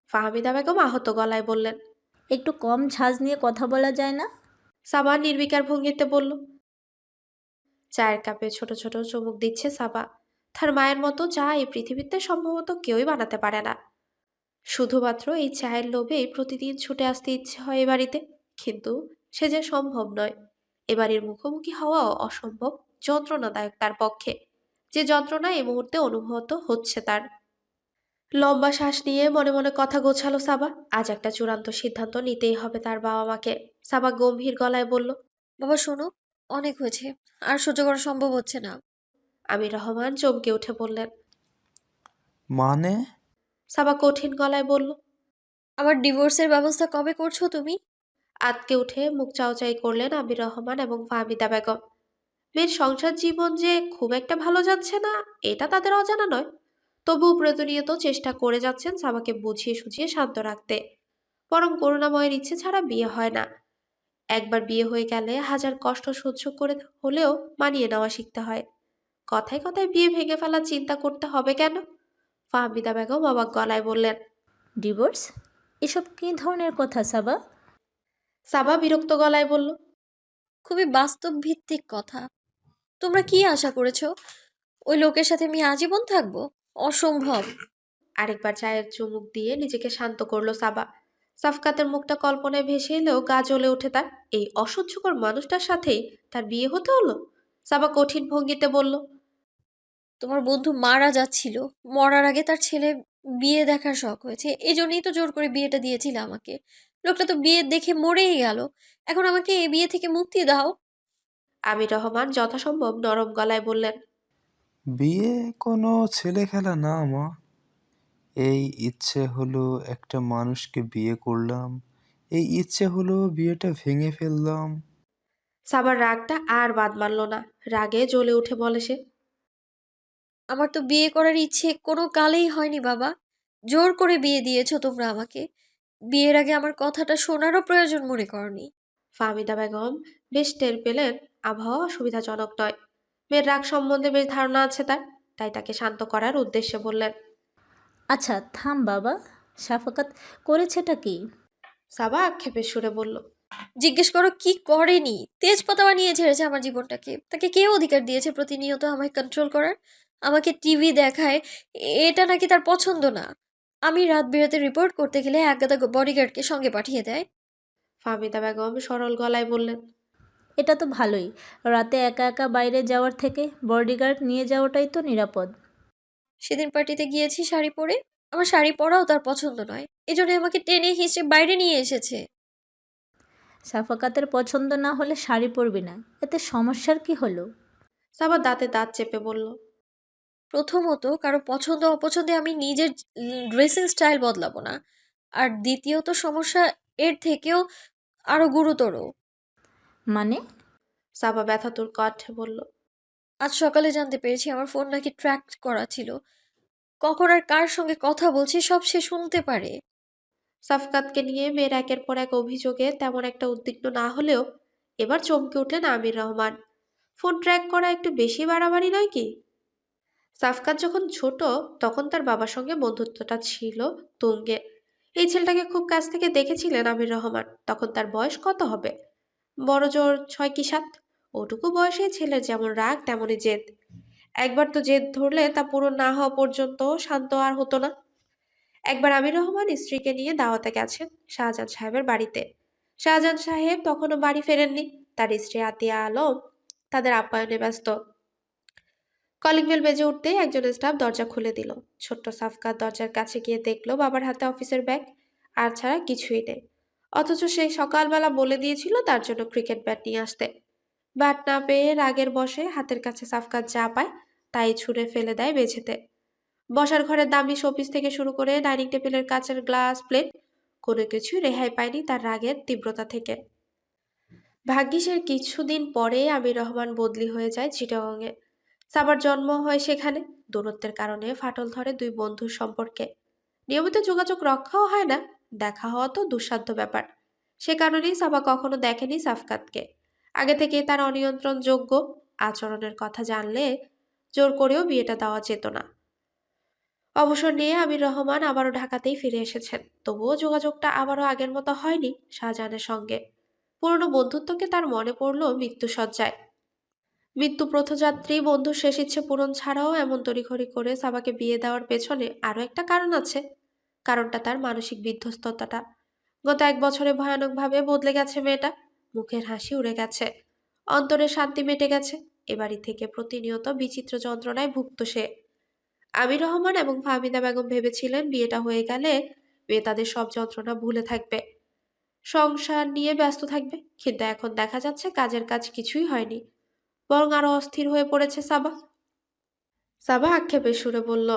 ফাহমিদা বেগম আহত গলায় বললেন। একটু কম ঝাঁজ নিয়ে কথা বলা যায় না? সাবা নির্বিকার ভঙ্গিতে বলল। চায়ের কাপে ছোট ছোট চুমুক দিচ্ছে সাবা। তার মায়ের মতো চা এই পৃথিবীতে সম্ভবত কেউই বানাতে পারে না। শুধুমাত্র এই চায়ের লোভেই প্রতিদিন ছুটে আসতে ইচ্ছে হয় এ বাড়িতে। কিন্তু সে যে সম্ভব নয়। এ বাড়ির মুখোমুখি হওয়াও অসম্ভব, যন্ত্রণাদায়ক তার পক্ষে। যে যন্ত্রণা এই মুহূর্তে অনুভূত হচ্ছে তার। লম্বা শ্বাস নিয়ে মনে মনে কথা গোছালো সাবা। আজ একটা চূড়ান্ত সিদ্ধান্ত নিতেই হবে তার বাবা মাকে। সাবা গম্ভীর গলায় বলল। বাবা শোনো, অনেক হয়েছে, আর সহ্য করা সম্ভব হচ্ছে না। আমির রহমান চমকে উঠে বললেন। মানে? সাবা কঠিন গলায় বলল। আমার ডিভোর্সের ব্যবস্থা কবে করছো তুমি? আতকে উঠে মুখ চাওচাই করলেন আমির রহমান এবং ফাহমিদা বেগম। মেয়ের সংসার জীবন যে খুব একটা ভালো যাচ্ছে না, এটা তাদের অজানা নয়। তবুও প্রতিনিয়ত চেষ্টা করে যাচ্ছেন সাবাকে বুঝিয়ে সুঝিয়ে শান্ত রাখতে। বরং করুণাময়ের ইচ্ছে ছাড়া বিয়ে হয় না। একবার বিয়ে হয়ে গেলে হাজার কষ্ট সহ্য করে হলেও মানিয়ে নেওয়া শিখতে হয়। কথায় কথায় বিয়ে ভেঙে ফেলার চিন্তা করতে হবে কেন? ফাহমিদা বেগম অবাক গলায় বললেন। ডিভোর্স? এসব কী ধরনের কথা সাবা? সাবা বিরক্ত গলায় বলল। খুবই বাস্তব ভিত্তিক কথা। তোমরা কি আশা করেছো ওই লোকের সাথে আমি আজীবন থাকবো? অসম্ভব। আরেকবার চায়ের চুমুক দিয়ে নিজেকে শান্ত করলো সাবা। সাফকাতের মুখটা কল্পনায় ভেসে এলেও গা জ্বলে ওঠে তার। এই অসহ্যকর মানুষটার সাথেই তার বিয়ে হতে হলো। সাবা কঠিন ভঙ্গিতে বলল। তোমার বন্ধু মারা যাচ্ছিল, মরার আগে তার ছেলে বিয়ে দেখার শখ হয়েছে, এজন্যই তো জোর করে বিয়েটা দিয়েছিল আমাকে। লোকটা তো বিয়ে দেখে মরেই গেল। এখন আমাকে এই বিয়ে থেকে মুক্তি দাও। আমির রহমান যথাসম্ভব নরম গলায় বললেন। বিয়ে কোনো ছেলে খেলা না মা। এই ইচ্ছে হলো একটা মানুষকে বিয়ে করলাম, এই ইচ্ছে হলো বিয়েটা ভেঙে ফেললাম। সাবার রাগটা আর বাদ মানল না। রাগে জ্বলে উঠে বলে সে। আমার তো বিয়ে করার ইচ্ছে কোনো কালেই হয়নি বাবা। জোর করে বিয়ে দিয়েছো তোমরা আমাকে। বিয়ের আগে আমার কথাটা শোনারও প্রয়োজন মনে করনি। ফাহমিদা বেগম বেশ টের পেলেন আবহাওয়া সুবিধাজনক নয়। মেয়ের রাগ সম্বন্ধে বেশ ধারণা আছে তার। তাই তাকে শান্ত করার উদ্দেশ্যে বললেন। আচ্ছা থাম বাবা, সাফাকাত করেছেটা কি? সাবা আক্ষেপের সুরে বলল। জিজ্ঞেস করো কি করেনি। তেজপাতা বানিয়ে ছেড়েছে আমার জীবনটাকে। তাকে কে অধিকার দিয়েছে প্রতিনিয়ত আমায় কন্ট্রোল করার? আমাকে টিভি দেখায়, এটা নাকি তার পছন্দ না। আমি রাত বিরাতে রিপোর্ট করতে গেলে একগাদা বডিগার্ডকে সঙ্গে পাঠিয়ে দেয়। ফাহমিদা বেগম সরল গলায় বললেন। এটা তো ভালোই। রাতে একা একা বাইরে যাওয়ার থেকে বডিগার্ড নিয়ে যাওয়াটাই তো নিরাপদ। সেদিন পার্টিতে গিয়েছি শাড়ি পরে। আমার শাড়ি পরাও তার পছন্দ নয়, এজন্য আমাকে টেনে হিঁচড়ে বাইরে নিয়ে এসেছে। সাফাকাতের পছন্দ না হলে শাড়ি পরবি না, এতে সমস্যার কি হলো? সাবা দাঁতে দাঁত চেপে বলল। প্রথমত, কারো পছন্দ অপছন্দে আমি নিজের ড্রেসিং স্টাইল বদলাবো না। আর দ্বিতীয়ত সমস্যা এর থেকেও আরো গুরুতর। মানে? সাবা ব্যথাতুর কণ্ঠে বলল। আজ সকালে জানতে পেরেছি আমার ফোন নাকি ট্র্যাক করা ছিল। কখন আর কার সঙ্গে কথা বলছি সব সে শুনতে পারে। সাফকাতকে নিয়ে মেয়ের একের পর এক অভিযোগে তেমন একটা উদ্বিগ্ন না হলেও এবার চমকে উঠলেন আমির রহমান। ফোন ট্র্যাক করা একটু বেশি বাড়াবাড়ি নয় কি? সাফকাত যখন ছোট তখন তার বাবার সঙ্গে বন্ধুত্বটা ছিল তুঙ্গে। এই ছেলেটাকে খুব কাছ থেকে দেখেছিলেন আমির রহমান। তখন তার বয়স কত হবে? বড় জোর 6 কি 7। ওটুকু বয়সে ছেলের যেমন রাগ তেমনই জেদ। একবার তো জেদ ধরলে তা পূরণ না হওয়া পর্যন্ত শান্ত আর হতো না। একবার আমির রহমান স্ত্রীকে নিয়ে দাওয়াতে গেছেন শাহজাহান সাহেবের বাড়িতে। শাহজাহান সাহেব তখনও বাড়ি ফেরেননি। তার স্ত্রী আতিয়া আলম তাদের আপ্যায়নে ব্যস্ত। কলিং বেল বেজে উঠতেই একজন স্টাফ দরজা খুলে দিল। ছোট্ট সাফকাত দরজার কাছে গিয়ে দেখলো বাবার হাতে অফিসের ব্যাগ। আর ছাড়া কিছুই নেই। অথচ সেই সকালবেলা বলে দিয়েছিল তার জন্য ক্রিকেট ব্যাট নিয়ে আসতে। ব্যাট না পেয়ে রাগের বশে হাতের কাছে সাফকাত যা পায় তাই ছুঁড়ে ফেলে দেয় মেঝেতে। বসার ঘরের দামি শোপিস থেকে শুরু করে ডাইনিং টেবিলের কাচের গ্লাস প্লেট কোনো কিছু রেহাই পায়নি তার রাগের তীব্রতা থেকে। ভাগ্যিস এর কিছুদিন পরে আমির রহমান বদলি হয়ে যায় চিটাগংয়ে। সাবার জন্ম হয় সেখানে। দূরত্বের কারণে ফাটল ধরে দুই বন্ধুর সম্পর্কে। নিয়মিত যোগাযোগ রক্ষাও হয় না। দেখা হওয়া তো দুঃসাধ্য ব্যাপার। সে কারণেই সাবা কখনো দেখেনি সাফকাতকে। আগে থেকে তার অনিয়ন্ত্রণযোগ্য আচরণের কথা জানলে জোর করেও বিয়েটা দেওয়া যেত না। অবসর নিয়ে আমির রহমান আবারও ঢাকাতেই ফিরে এসেছেন, তবুও যোগাযোগটা আবারও আগের মতো হয়নি শাহজাহানের সঙ্গে। পুরনো বন্ধুত্বকে তার মনে পড়ল মৃত্যুসজ্জায়। মৃত্যু পথযাত্রী বন্ধুর শেষ ইচ্ছে পূরণ ছাড়াও এমন তড়িঘড়ি করে সাবাকে বিয়ে দেওয়ার পেছনে আরও একটা কারণ আছে। কারণটা তার মানসিক বিধ্বস্ততাটা। গত 1 বছরে ভয়ানকভাবে বদলে গেছে মেয়েটা। মুখের হাসি উড়ে গেছে, অন্তরের শান্তি মেটে গেছে। এ বাড়ি থেকে প্রতিনিয়ত বিচিত্র যন্ত্রণায় ভুগত সে। আমির রহমান এবং ফাহমিদা বেগম ভেবেছিলেন বিয়েটা হয়ে গেলে মেয়ে তাদের সব যন্ত্রণা ভুলে থাকবে, সংসার নিয়ে ব্যস্ত থাকবে। কিন্তু এখন দেখা যাচ্ছে কাজের কাজ কিছুই হয়নি, বরং আরো অস্থির হয়ে পড়েছে সাবা। সাবা আক্ষেপের সুরে বলল,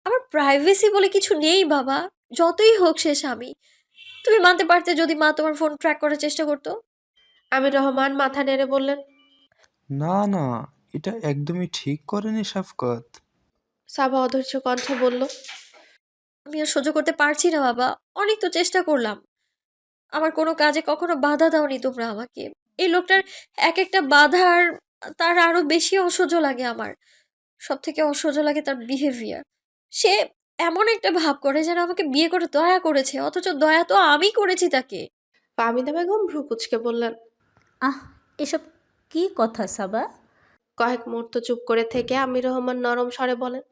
আমার প্রাইভেসি বলে কিছু নেই বাবা। যতই হোক সে স্বামী। তুমি মানতে পারতে যদি মা তোমার ফোন ট্র্যাক করার চেষ্টা করতো। আমির রহমান মাথা নেড়ে বললেন। না না, এটা একদমই ঠিক করেনি শাফকাত। সাবা অধৈর্য কণ্ঠে বলল, আমি আর সহ্য করতে পারছি না বাবা। অনেক তো চেষ্টা করলাম। আমার কোনো কাজে কখনো বাধা দাওনি তোমরা আমাকে। এই লোকটার এক একটা বাধার তার আরো বেশি অসহ্য লাগে আমার। সব থেকে অসহ্য লাগে তার বিহেভিয়ার। সে এমন একটা ভাব করে যেন আমাকে বিয়ে করে দয়া করেছে, অথচ দয়া তো আমি করেছি তাকে। ফাহমিদা বেগম ভ্রু কুঁচকে বললেন। আহ, এসব কি কথা সাবা? কয়েক মুহূর্ত চুপ করে থেকে আমির রহমান নরম স্বরে বলেন,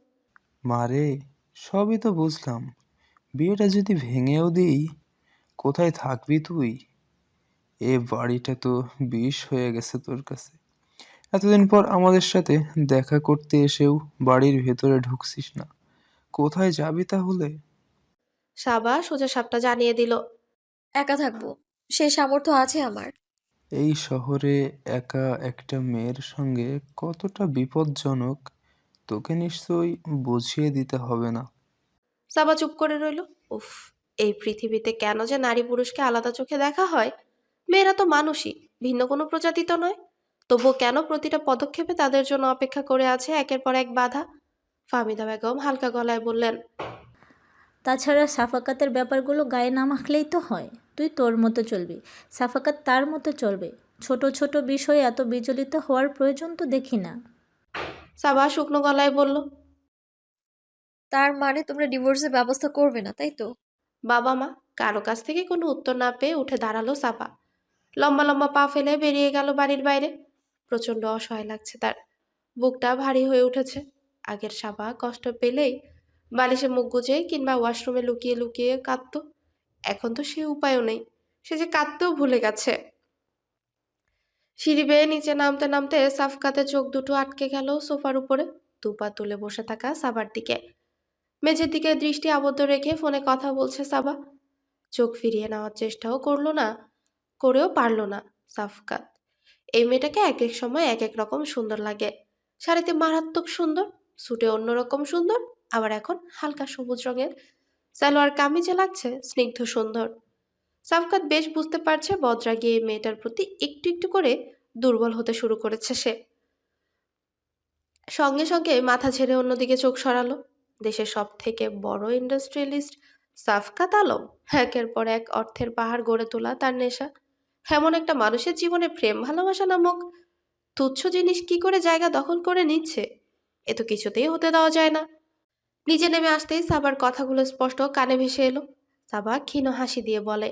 মারে, সবই তো বুঝলাম। বিয়েটা যদি ভেঙেও দিই, কোথায় থাকবি তুই? এ বাড়িটা তো বিষ হয়ে গেছে তোর কাছে। এতদিন পর আমাদের সাথে দেখা করতে এসেও বাড়ির ভেতরে ঢুকছিস না। কোথায় যাবি তাহলে? সাবা সোজা সাপটা জানিয়ে দিল। একা থাকবো, সে সামর্থ্য আছে আমার। এই শহরে একা একটা মেয়ের সঙ্গে কতটা বিপজ্জনক তোকে নিশ্চয়ই বুঝিয়ে দিতে হবে না। সাবা চুপ করে রইল। উফ, এই পৃথিবীতে কেন যে নারী পুরুষকে আলাদা চোখে দেখা হয়? মেয়েরা তো মানুষই, ভিন্ন কোনো প্রজাতি তো নয়। তবুও কেন প্রতিটা পদক্ষেপে তাদের জন্য অপেক্ষা করে আছে একের পর এক বাধা? ফাহমিদা বেগম হালকা গলায় বললেন, তাছাড়া সাফাকাতের ব্যাপারগুলো গায়ে না মাখলেই তো হয়। তুই তোর মতো চলবি, সাফাকাত তার মতো চলবে। ছোট ছোট বিষয়ে এত বিচলিত হওয়ার প্রয়োজন তো দেখি না। সাবা শুকনো গলায় বলল, তার মানে তোমরা ডিভোর্সের ব্যবস্থা করবে না, তাই তো? বাবা মা। কারো কাছ থেকে কোনো উত্তর না পেয়ে উঠে দাঁড়ালো সাবা। লম্বা লম্বা পা ফেলে বেরিয়ে গেল বাড়ির বাইরে। প্রচন্ড অসহায় লাগছে তার, বুকটা ভারী হয়ে উঠেছে। আগের সাবা কষ্ট পেলেই বালিশে মুখ গুজে কিংবা ওয়াশরুমে লুকিয়ে লুকিয়ে কাঁদতো। এখন তো সে উপায়ও নেই, সে যে কাঁদতেও ভুলে গেছে। সিঁড়ি বেয়ে নিচে নামতে নামতে সাফকাতে চোখ দুটো আটকে গেল সোফার উপরে, দুপা তুলে বসে থাকা সাবার দিকে। মেঝের দিকে দৃষ্টি আবদ্ধ রেখে ফোনে কথা বলছে সাবা। চোখ ফিরিয়ে নেওয়ার চেষ্টাও করলো না, করেও পারলো না সাফকাত। এই মেয়েটাকে এক এক সময় এক এক রকম সুন্দর লাগে। শাড়িতে মারাত্মক সুন্দর, স্যুটে অন্যরকম সুন্দর, আবার এখন হালকা সবুজ রঙের সালোয়ার কামিজে লাগছে স্নিগ্ধ সুন্দর। সাফকাত বেশ বুঝতে পারছে বদরাগী এই মেয়েটার প্রতি একটু একটু করে দুর্বল হতে শুরু করেছে সে। সঙ্গে সঙ্গে মাথা ঝেড়ে অন্যদিকে চোখ সরালো। দেশের সব থেকে বড় ইন্ডাস্ট্রিয়ালিস্ট সাফকাত আলম একের পর এক অর্থের পাহাড় গড়ে তোলা তার নেশা। এমন একটা মানুষের জীবনে প্রেম ভালোবাসা নামক তুচ্ছ জিনিস কি করে জায়গা দখল করে নিচ্ছে, এ তো কিছুতেই হতে দেওয়া যায় না। নিচে নেমে আসতেই সাবার কথাগুলো স্পষ্ট কানে ভেসে এলো। সাবা ক্ষীণ হাসি দিয়ে বলে,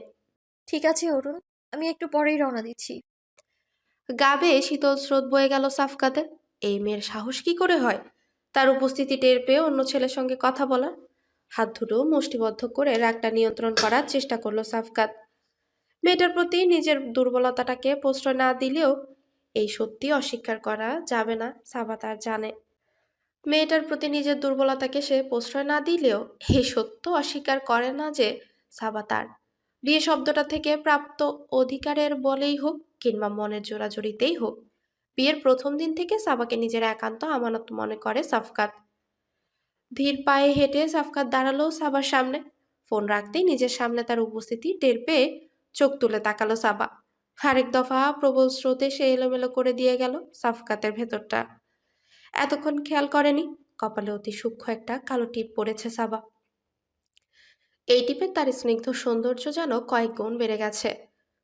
ঠিক আছে অরুণ, আমি একটু পরেই রওনা দিচ্ছি। গা বেয়ে শীতল স্রোত বয়ে গেল সাফকাতের। এই মেয়ের সাহস কি করে হয় তার উপস্থিতি টের পেয়ে অন্য ছেলের সঙ্গে কথা বলার? হাত দুটো মুষ্টিবদ্ধ করে রাগটা নিয়ন্ত্রণ করার চেষ্টা করলো সাফকাত। মেয়েটার প্রতি নিজের দুর্বলতাটাকে প্রশ্রয় না দিলেও এই সত্যি অস্বীকার করা যাবে না, সাবা তার জানে। মেয়েটার প্রতি নিজের দুর্বলতাকে সে প্রশ্রয় না দিলেও এই সত্য অস্বীকার করে না যে সাবা তার। বিয়ে শব্দটা থেকে প্রাপ্ত অধিকারের বলেই হোক কিংবা মনের জোড়াজড়িতেই হোক, বিয়ের প্রথম দিন থেকে সাবাকে নিজের একান্ত আমানত মনে করে সাফকাত। ধীর পায়ে হেঁটে সাফকাত দাঁড়ালো সাবার সামনে। ফোন রাখতেই নিজের সামনে তার উপস্থিতি টের পেয়ে চোখ তুলে তাকালো সাবা। আরেক দফা প্রবল স্রোতে সে এলোমেলো করে দিয়ে গেল সাফকাতের ভেতরটা। এতক্ষণ খেয়াল করেনি কপালে অতি সূক্ষ্ম একটা কালো টিপ পড়েছে সাবা। এই টিপে তার স্নিগ্ধ সৌন্দর্য যেন কয়েক গুণ বেড়ে গেছে।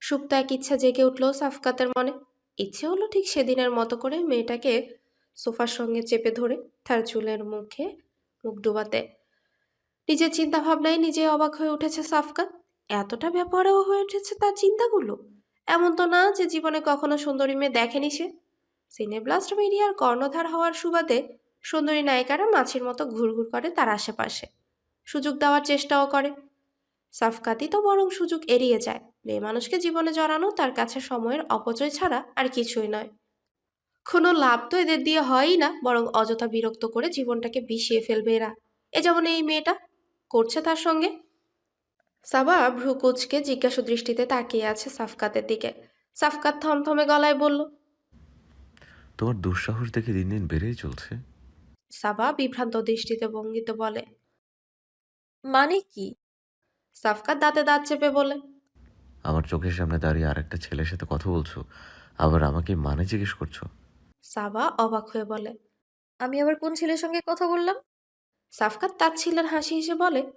সুপ্ত এক ইচ্ছা জেগে উঠল সাফকাতের মনে। ইচ্ছে হলো ঠিক সেদিনের মতো করে মেয়েটাকে সোফার সঙ্গে চেপে ধরে তার চুলের মুখে মুখ ডুবাতে, নিজের চিন্তা ভাবনায় নিজে অবাক হয়ে উঠেছে সাফকাত। এতটা ব্যাপারেও হয়ে উঠেছে তার চিন্তাগুলো। এমন তো না যে জীবনে কখনো সুন্দরী মেয়ে দেখেনি সে। সিনেব্লাস্ট মিডিয়ার কর্ণধার হওয়ার সুবাদে সুন্দরী নায়িকারা মাছির মতো ঘুরঘুর করে তার আশেপাশে, সুযোগ দেওয়ার চেষ্টাও করে। সাফকাতই তো বরং সুযোগ এড়িয়ে যায়। মেয়ে মানুষকে জীবনে জড়ানো তার কাছে সময়ের অপচয় ছাড়া আর কিছুই নয়। কোনো লাভ তো এদের দিয়ে হয়ই না, বরং অযথা বিরক্ত করে জীবনটাকে বিষিয়ে ফেলবে এরা। এ যেমন এই মেয়েটা করছে তার সঙ্গে। সাবা ভ্রু কুঁচকে জিজ্ঞাসু দৃষ্টিতে তাকিয়ে আছে সাফকাতের দিকে। সাফকাত থমথমে গলায় বলল। তোমার দুঃসাহস দেখে দিন দিন বেড়েই চলছে। সাবা বিভ্রান্ত দৃষ্টিতে ভঙ্গিতে বলে। মানে কি? সাফকাত দাঁতে দাঁত চেপে বলে। আমার চোখের সামনে দাঁড়িয়ে আরেকটা ছেলের সাথে কথা বলছো, আবার আমাকে মানে জিজ্ঞেস করছো। সাবা অবাক হয়ে বলে। আমি আবার কোন ছেলের সঙ্গে কথা বললাম? সাফকাত তাচ্ছিল্যের হাসি হেসে বলে।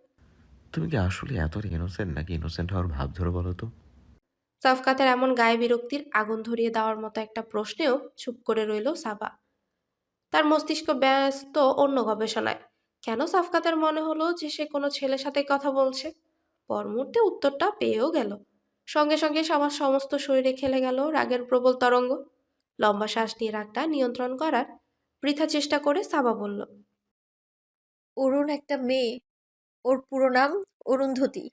তুমি কি আসলে এতটা ইনোসেন্ট নাকি ইনোসেন্ট হওয়ার ভাব ধরে বলো তো? সাফকাতের এমন গায়ে বিরক্তির আগুন ধরিয়ে দেওয়ার মতো একটা প্রশ্নেও চুপ করে রইল সাবা। তার মস্তিষ্ক ব্যস্ত অন্য গবেষণায়। কেন সাফকাতের মনে হলো যে সে কোনো ছেলের সাথে কথা বলছে? পর মুহূর্তে উত্তরটা পেয়েও গেল। সঙ্গে সঙ্গে আমার সমস্ত শরীরে খেলে গেল রাগের প্রবল তরঙ্গ। লম্বা শ্বাস নিয়ে রাগটা নিয়ন্ত্রণ করার বৃথা চেষ্টা করে সাবা বলল। অরুণ একটা মেয়ে, ওর পুরো নাম অরুন্ধতী।